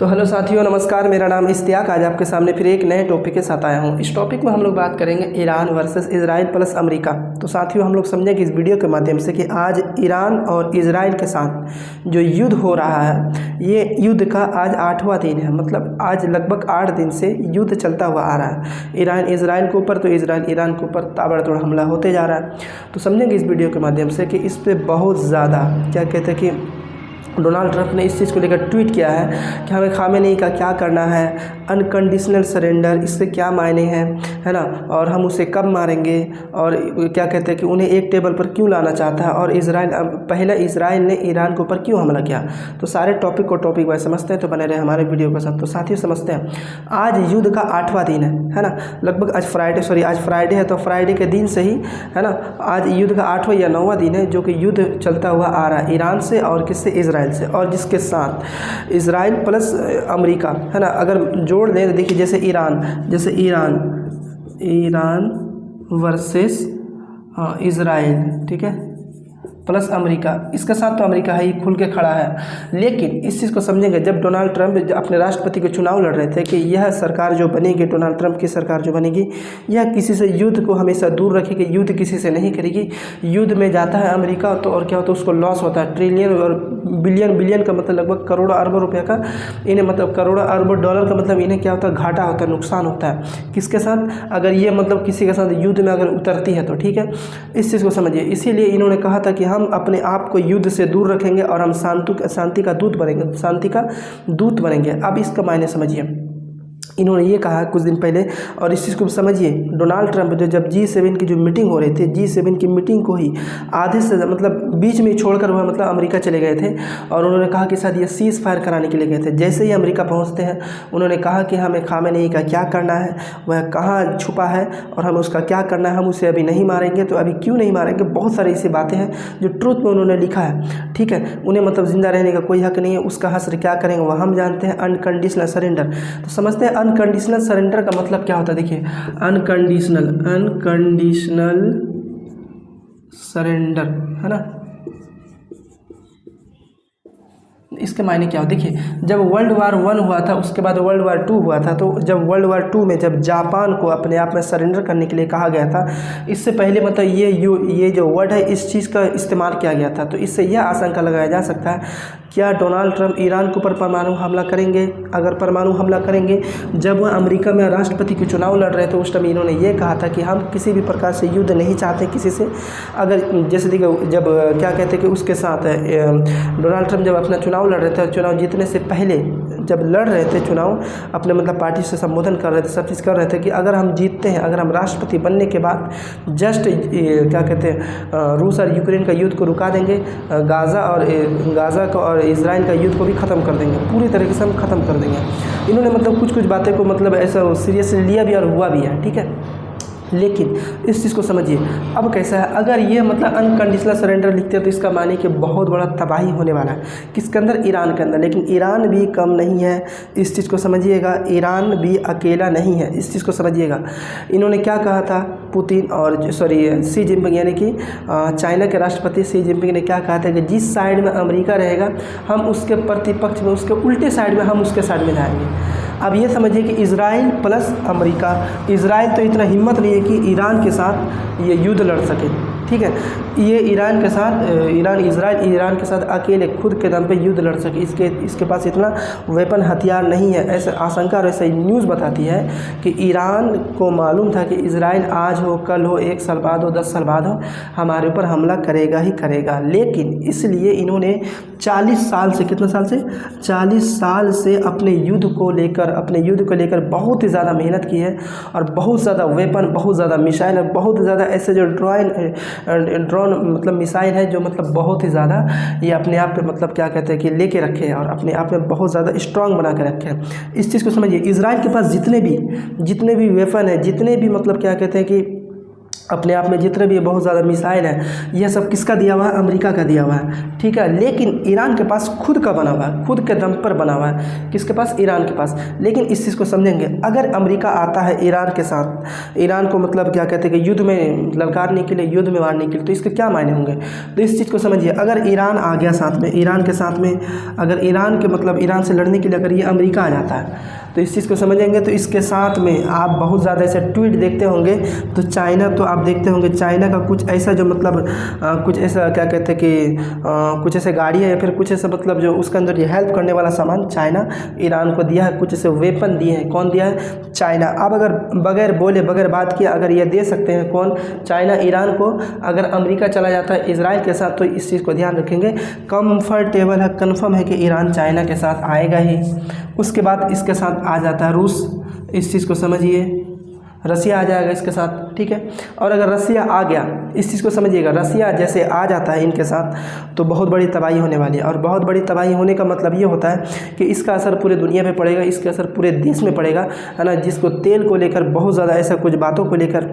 तो हेलो साथियों, नमस्कार। मेरा नाम इश्तियाक। आज आपके सामने फिर एक नए टॉपिक के साथ आया हूँ। इस टॉपिक में हम लोग बात करेंगे Iran versus Israel plus America. तो साथियों, हम लोग समझेंगे इस वीडियो के माध्यम से कि आज ईरान और इजराइल के साथ जो युद्ध हो रहा है, ये युद्ध का आज 8वां दिन है। मतलब आज लगभग 8 दिन से युद्ध चलता हुआ आ रहा है। ईरान इजराइल के ऊपर तो इजराइल ईरान के ऊपर ताबड़तोड़ हमला होते जा रहा है। तो समझेंगे इस वीडियो के माध्यम से कि इस पर बहुत ज़्यादा क्या कहते हैं कि डोनाल्ड ट्रंप ने इस चीज़ को लेकर ट्वीट किया है कि हमें खामेनेई का क्या करना है, अनकंडीशनल सरेंडर, इससे क्या मायने हैं, है ना, और हम उसे कब मारेंगे, और क्या कहते हैं कि उन्हें एक टेबल पर क्यों लाना चाहता है, और इजराइल ने ईरान के ऊपर क्यों हमला किया। तो सारे टॉपिक को टॉपिक वाइज समझते हैं, तो बने रहे हमारे वीडियो के साथ। तो साथियों, समझते हैं आज युद्ध का 8वां दिन है ना। लगभग आज फ्राइडे है, तो फ्राइडे के दिन से ही, है ना, आज युद्ध का 8वां या 9वां दिन है जो कि युद्ध चलता हुआ आ रहा है ईरान से और किससे, इजराइल से, और जिसके साथ इजराइल प्लस अमेरिका, है ना, अगर जोड़ दें तो देखिए जैसे ईरान वर्सेस इजराइल, ठीक है, प्लस अमेरिका, इसके साथ तो अमेरिका ही खुल के खड़ा है। लेकिन इस चीज़ को समझेंगे, जब डोनाल्ड ट्रंप अपने राष्ट्रपति के चुनाव लड़ रहे थे कि यह सरकार जो बनेगी, डोनाल्ड ट्रंप की सरकार जो बनेगी, यह किसी से युद्ध को हमेशा दूर रखेगी, युद्ध किसी से नहीं करेगी। युद्ध में जाता है अमेरिका तो और क्या होता है, उसको लॉस होता है। ट्रिलियन और बिलियन का मतलब लगभग करोड़ों अरबों रुपये का, इन्हें मतलब करोड़ों अरबों डॉलर का मतलब इन्हें क्या होता है, घाटा होता है, नुकसान होता है। किसके साथ, अगर ये मतलब किसी के साथ युद्ध में अगर उतरती है तो, ठीक है, इस चीज़ को समझिए। इसीलिए इन्होंने कहा था कि हम अपने आप को युद्ध से दूर रखेंगे और हम शांति का दूत बनेंगे। अब इसका मायने समझिए, इन्होंने ये कहा कुछ दिन पहले, और इस चीज़ को समझिए। डोनाल्ड ट्रंप जब G7 की जो मीटिंग हो रही थी, G7 की मीटिंग को ही आधे से मतलब बीच में छोड़कर वह मतलब अमेरिका चले गए थे, और उन्होंने कहा कि शायद ये सीज़ फायर कराने के लिए गए थे। जैसे ही अमेरिका पहुंचते हैं, उन्होंने कहा कि हमें खामेनेई का क्या करना है, वह कहाँ छुपा है और हमें उसका क्या करना है, हम उसे अभी नहीं मारेंगे। तो अभी क्यों नहीं मारेंगे, बहुत सारी ऐसी बातें हैं जो ट्रूथ में उन्होंने लिखा है, ठीक है। उन्हें मतलब जिंदा रहने का कोई हक नहीं है, उसका हश्र क्या करेंगे वह हम जानते हैं। अनकंडीशनल सरेंडर, तो समझते हैं अनकंडीशनल सरेंडर का मतलब क्या होता है। देखिए, अनकंडीशनल सरेंडर, है ना, इसके मायने क्या हो। देखिए, जब वर्ल्ड वार 1 हुआ था, उसके बाद वर्ल्ड वार 2 हुआ था, तो जब वर्ल्ड वार 2 में जब जापान को अपने आप में सरेंडर करने के लिए कहा गया था, इससे पहले मतलब ये जो वर्ड है, इस चीज़ का इस्तेमाल किया गया था। तो इससे यह आशंका लगाया जा सकता है, क्या डोनाल्ड ट्रंप ईरान के ऊपर परमाणु हमला करेंगे। अगर परमाणु हमला करेंगे, जब वह अमेरिका में राष्ट्रपति के चुनाव लड़ रहे थे, उस टाइम इन्होंने ये कहा था कि हम किसी भी प्रकार से युद्ध नहीं चाहते किसी से। अगर जैसे देखिए, जब क्या कहते हैं कि उसके साथ डोनाल्ड ट्रंप जब अपना चुनाव लड़ रहे थे, चुनाव जीतने से पहले जब लड़ रहे थे चुनाव, अपने मतलब पार्टी से संबोधन कर रहे थे, सब चीज़ कर रहे थे कि अगर हम जीतते हैं, अगर हम राष्ट्रपति बनने के बाद जस्ट क्या कहते हैं, रूस और यूक्रेन का युद्ध को रुका देंगे, गाज़ा का और इजराइल का युद्ध को भी ख़त्म कर देंगे, पूरी तरीके से हम ख़त्म कर देंगे। इन्होंने मतलब कुछ बातें को मतलब ऐसा सीरियसली लिया भी और हुआ भी है, ठीक है। लेकिन इस चीज़ को समझिए, अब कैसा है, अगर ये मतलब अनकंडीशनल सरेंडर लिखते हैं तो इसका माने कि बहुत बड़ा तबाही होने वाला है। किसके अंदर, ईरान के अंदर। लेकिन ईरान भी कम नहीं है, इस चीज़ को समझिएगा। ईरान भी अकेला नहीं है, इस चीज़ को समझिएगा। इन्होंने क्या कहा था, पुतिन और शी जिनपिंग, यानी कि चाइना के राष्ट्रपति शी जिनपिंग ने क्या कहा था कि जिस साइड में अमेरिका रहेगा, हम उसके प्रतिपक्ष में, उसके उल्टे साइड में हम उसके साइड में जाएंगे। अब ये समझिए कि इजराइल प्लस अमेरिका, इजराइल तो इतना हिम्मत नहीं है कि ईरान के साथ ये युद्ध लड़ सके, ठीक है। ये ईरान के साथ इजराइल ईरान के साथ अकेले खुद के दम पे युद्ध लड़ सके, इसके पास इतना वेपन हथियार नहीं है। ऐसे आशंका और ऐसे न्यूज़ बताती है कि ईरान को मालूम था कि इजराइल आज हो, कल हो, 1 साल बाद हो, 10 साल बाद हो, हमारे ऊपर हमला करेगा ही करेगा। लेकिन इसलिए इन्होंने 40 साल से, कितने साल से, 40 साल से अपने युद्ध को लेकर बहुत ही ज़्यादा मेहनत की है, और बहुत ज़्यादा वेपन, बहुत ज़्यादा मिसाइल, बहुत ज़्यादा ऐसे जो ड्रोन मतलब मिसाइल है, जो मतलब बहुत ही ज़्यादा ये अपने आप पे मतलब क्या कहते हैं कि लेके रखे हैं, और अपने आप में बहुत ज़्यादा स्ट्रांग बना के रखे हैं। इस चीज़ को समझिए। इजराइल के पास जितने भी वेपन है, जितने भी मतलब क्या कहते हैं कि अपने आप में जितने भी बहुत ज़्यादा मिसाइल है, यह सब किसका दिया हुआ है? अमेरिका का दिया हुआ है, ठीक है। लेकिन ईरान के पास खुद का बना हुआ है, खुद के दम पर बना हुआ है। किसके पास? ईरान के पास। लेकिन इस चीज़ को समझेंगे, अगर अमेरिका आता है ईरान के साथ, ईरान को मतलब क्या कहते हैं कि युद्ध में ललकारने के लिए, युद्ध में मारने के लिए, तो इसके क्या मायने होंगे? तो इस चीज़ को समझिए, अगर ईरान आ गया साथ में, ईरान के साथ में अगर ईरान के मतलब ईरान से लड़ने के लिए अगर ये अमेरिका आ जाता है, तो इस चीज़ को समझेंगे। तो इसके साथ में आप बहुत ज़्यादा ऐसे ट्वीट देखते होंगे, तो चाइना, तो आप देखते होंगे चाइना का कुछ ऐसा जो मतलब कुछ ऐसा क्या कहते हैं कि कुछ ऐसे गाड़ी है या फिर कुछ ऐसा मतलब जो उसके अंदर ये हेल्प करने वाला सामान चाइना ईरान को दिया है, कुछ ऐसे वेपन दिए हैं। कौन दिया है? चाइना। अब अगर बगैर बोले बगैर बात किए अगर ये दे सकते हैं, कौन? चाइना ईरान को। अगर अमेरिका चला जाता है इजराइल के साथ, तो इस चीज़ को ध्यान रखेंगे, कंफर्टेबल है, कन्फर्म है कि ईरान चाइना के साथ आएगा ही। उसके बाद इसके साथ आ जाता है रूस, इस चीज़ को समझिए, रसिया आ जाएगा इसके साथ, ठीक है। और अगर रसिया आ गया, इस चीज़ को समझिएगा, रसिया जैसे आ जाता है इनके साथ, तो बहुत बड़ी तबाही होने वाली है। और बहुत बड़ी तबाही होने का मतलब ये होता है कि इसका असर पूरे दुनिया पे पड़ेगा, इसका असर पूरे देश में पड़ेगा, है ना। जिसको तेल को लेकर बहुत ज़्यादा ऐसा कुछ बातों को लेकर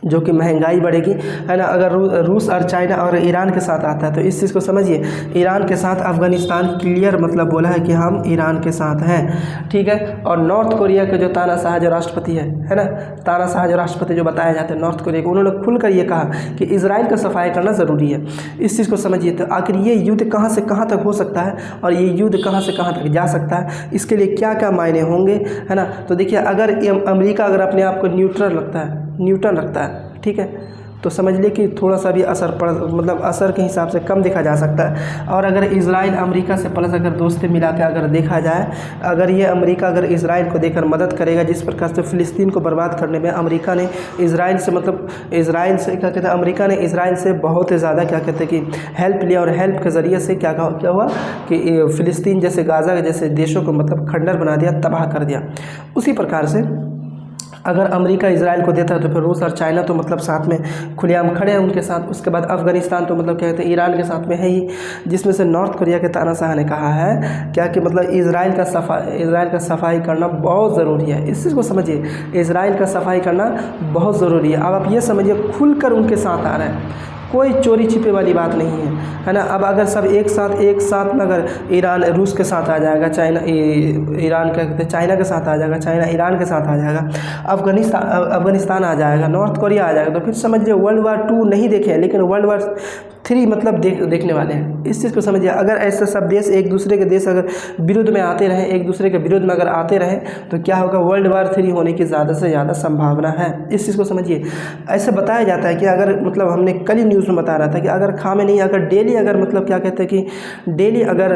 जो कि महंगाई बढ़ेगी, है ना। अगर रूस और चाइना और ईरान के साथ आता है, तो इस चीज़ को समझिए, ईरान के साथ अफ़गानिस्तान क्लियर मतलब बोला है कि हम ईरान के साथ हैं, ठीक है। और नॉर्थ कोरिया के जो तानाशाह जो राष्ट्रपति है ना, तानाशाह जो राष्ट्रपति जो बताए जाते हैं नॉर्थ कोरिया के, उन्होंने खुलकर ये कहा कि इजराइल का सफाई करना ज़रूरी है। इस चीज़ को समझिए। तो आखिर ये युद्ध कहाँ से कहाँ तक हो सकता है और ये युद्ध कहाँ से कहाँ तक जा सकता है, इसके लिए क्या क्या मायने होंगे, है ना। तो देखिए, अगर अमेरिका अगर अपने आप को न्यूट्रल रखता है, ठीक है, तो समझ लिए कि थोड़ा सा भी असर पड़ मतलब असर के हिसाब से कम देखा जा सकता है। और अगर इजराइल अमेरिका से प्लस अगर दोस्ती मिला के अगर देखा जाए, अगर ये अमेरिका अगर इजराइल को देकर मदद करेगा, जिस प्रकार से फ़िलिस्तीन को बर्बाद करने में अमेरिका ने इजराइल से मतलब इजराइल से क्या कहते हैं, अमेरिका ने इजराइल से बहुत ज़्यादा क्या कहते हैं कि हेल्प लिया, और हेल्प के ज़रिए से क्या हुआ कि फ़िलिस्तीन जैसे गाज़ा जैसे देशों को मतलब खंडर बना दिया, तबाह कर दिया। उसी प्रकार से अगर अमेरिका इजराइल को देता है, तो फिर रूस और चाइना तो मतलब साथ में खुलेआम खड़े हैं उनके साथ। उसके बाद अफ़गानिस्तान तो मतलब क्या कहते हैं ईरान के साथ में है ही, जिसमें से नॉर्थ कोरिया के तानाशाह ने कहा है क्या कि मतलब इजराइल का सफाई करना बहुत ज़रूरी है। इस चीज़ को समझिए, इजराइल का सफाई करना बहुत ज़रूरी है। अब आप ये समझिए, खुलकर उनके साथ आ रहे हैं, कोई चोरी छिपे वाली बात नहीं है ना। अब अगर सब एक साथ में अगर ईरान रूस के साथ आ जाएगा, ईरान क्या कहते हैं चाइना के साथ आ जाएगा, चाइना ईरान के साथ आ जाएगा, अफ़गानिस्तान आ जाएगा, नॉर्थ कोरिया आ जाएगा, तो फिर समझिए वर्ल्ड वार 2 नहीं देखे हैं, लेकिन वर्ल्ड वार 3 मतलब देखने वाले हैं। इस चीज़ को समझिए। अगर ऐसे सब देश एक दूसरे के देश अगर विरुद्ध में आते रहें, एक दूसरे के विरुद्ध में अगर आते रहें, तो क्या होगा, वर्ल्ड वार 3 होने की ज़्यादा से ज़्यादा संभावना है। इस चीज़ को समझिए। ऐसे बताया जाता है कि अगर मतलब हमने कल ही न्यूज़ में बता रहा था कि अगर खामेनी अगर डेली अगर मतलब क्या कहते हैं कि डेली अगर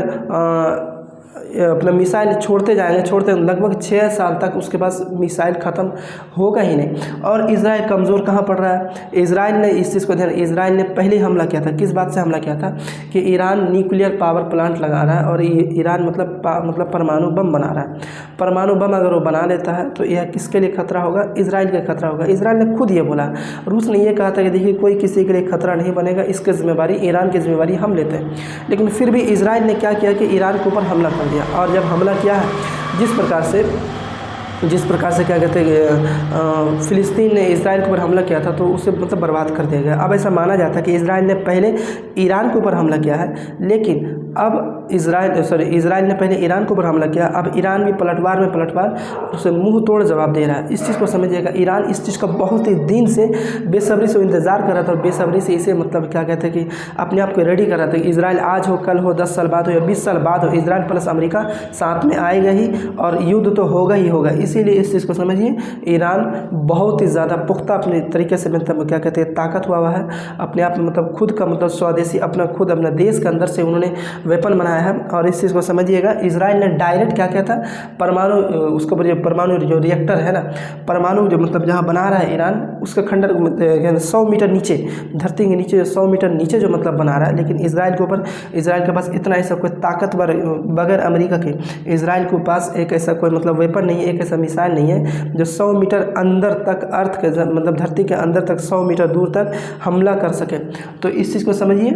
अपना मिसाइल छोड़ते लगभग 6 साल तक उसके पास मिसाइल ख़त्म होगा ही नहीं। और इजराइल कमज़ोर कहाँ पड़ रहा है? इजराइल ने इस चीज़ को ध्यान, इजराइल ने पहले हमला किया था, किस बात से हमला किया था कि ईरान न्यूक्लियर पावर प्लांट लगा रहा है और ईरान मतलब परमाणु बम बना रहा है। परमाणु बम अगर वो बना लेता है तो यह किसके लिए खतरा होगा? इजराइल का खतरा होगा। इजराइल ने खुद ये बोला, रूस ने ये कहा था कि देखिए कोई किसी के लिए खतरा नहीं बनेगा, इसकी जिम्मेवारी ईरान की जिम्मेवारी हम लेते हैं। लेकिन फिर भी इजराइल ने क्या किया कि ईरान के ऊपर हमला कर दिया। और जब हमला किया है, जिस प्रकार से क्या कहते हैं फ़िलिस्तीन ने इजराइल के ऊपर हमला किया था, तो उसे मतलब बर्बाद कर दिया गया। अब ऐसा माना जाता है कि इजराइल ने पहले ईरान के ऊपर हमला किया है, लेकिन अब इजराइल ने पहले ईरान के ऊपर हमला किया, अब ईरान भी पलटवार उसे मुंह तोड़ जवाब दे रहा है। इस चीज़ को समझिएगा, ईरान इस चीज़ का बहुत ही दिन से बेसब्री से इंतज़ार कर रहा था और बेसब्री से इसे मतलब क्या कहते हैं कि अपने आप को रेडी कर रहा था कि इजराइल आज हो, कल हो, 10 साल बाद हो या 20 साल बाद हो, इजराइल प्लस अमेरिका साथ में आएगा ही और युद्ध तो होगा ही होगा। इसीलिए इस चीज़ को समझिए, ईरान बहुत ही ज़्यादा पुख्ता अपने तरीके से मतलब क्या कहते हैं ताकत हुआ है अपने आप में, मतलब खुद का मतलब स्वदेशी अपना देश के अंदर से उन्होंने वेपन बनाया है। और इस चीज़ को समझिएगा, इजराइल ने डायरेक्ट क्या किया था, परमाणु परमाणु जो रिएक्टर है ना, परमाणु जो मतलब जहाँ बना रहा है ईरान, उसका खंडर 100 मीटर नीचे, धरती के नीचे 100 मीटर नीचे जो मतलब बना रहा है। लेकिन इजराइल के पास इतना ऐसा कोई ताकतवर बगैर अमेरिका के इजराइल के पास एक ऐसा कोई मतलब वेपन नहीं है, एक ऐसा मिसाइल नहीं है जो 100 मीटर अंदर तक अर्थ के मतलब धरती के अंदर तक 100 मीटर दूर तक हमला कर सके। तो इस चीज़ को समझिए,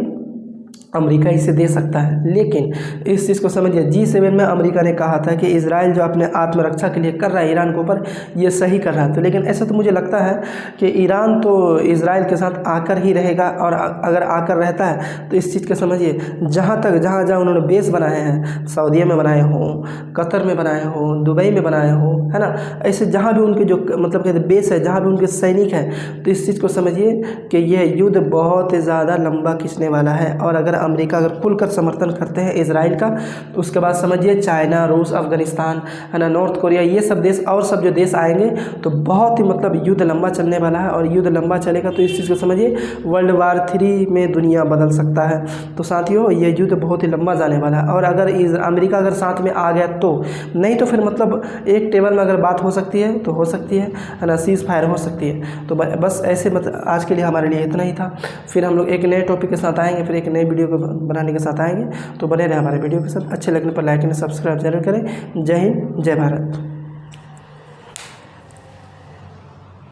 अमेरिका इसे दे सकता है। लेकिन इस चीज़ को समझिए, G7 में अमेरिका ने कहा था कि इजराइल जो अपने आत्मरक्षा के लिए कर रहा है ईरान के ऊपर, ये सही कर रहा है। तो लेकिन ऐसा तो मुझे लगता है कि ईरान तो इजराइल के साथ आकर ही रहेगा, और अगर आकर रहता है तो इस चीज़ को समझिए, जहाँ जहाँ उन्होंने बेस बनाए हैं, सऊदीया में बनाए हों, कतर में बनाए हों, दुबई में बनाए हों, है ना, ऐसे जहाँ भी उनके जो मतलब कहते बेस है, जहाँ भी उनके सैनिक हैं, तो इस चीज़ को समझिए कि यह युद्ध बहुत ज़्यादा लंबा खींचने वाला है। और अगर अमेरिका अगर खुलकर समर्थन करते हैं इजराइल का, तो उसके बाद समझिए चाइना, रूस, अफगानिस्तान, है ना, नॉर्थ कोरिया, ये सब देश और सब जो देश आएंगे, तो बहुत ही मतलब युद्ध लंबा चलने वाला है। और युद्ध लंबा चलेगा तो इस चीज़ को समझिए वर्ल्ड वार 3 में दुनिया बदल सकता है। तो साथियों, ये युद्ध बहुत ही लंबा जाने वाला है। और अगर अमेरिका अगर साथ में आ गया तो, नहीं तो फिर मतलब एक टेबल में अगर बात हो सकती है तो हो सकती है ना, सीज़ फायर हो सकती है। तो बस ऐसे मतलब आज के लिए हमारे लिए इतना ही था। फिर हम लोग एक नए टॉपिक के साथ आएंगे, फिर एक नई वीडियो को बनाने के साथ आएंगे। तो बने रहे हमारे वीडियो के साथ। अच्छे लगने पर लाइक एंड सब्सक्राइब जरूर करें। जय हिंद, जय भारत।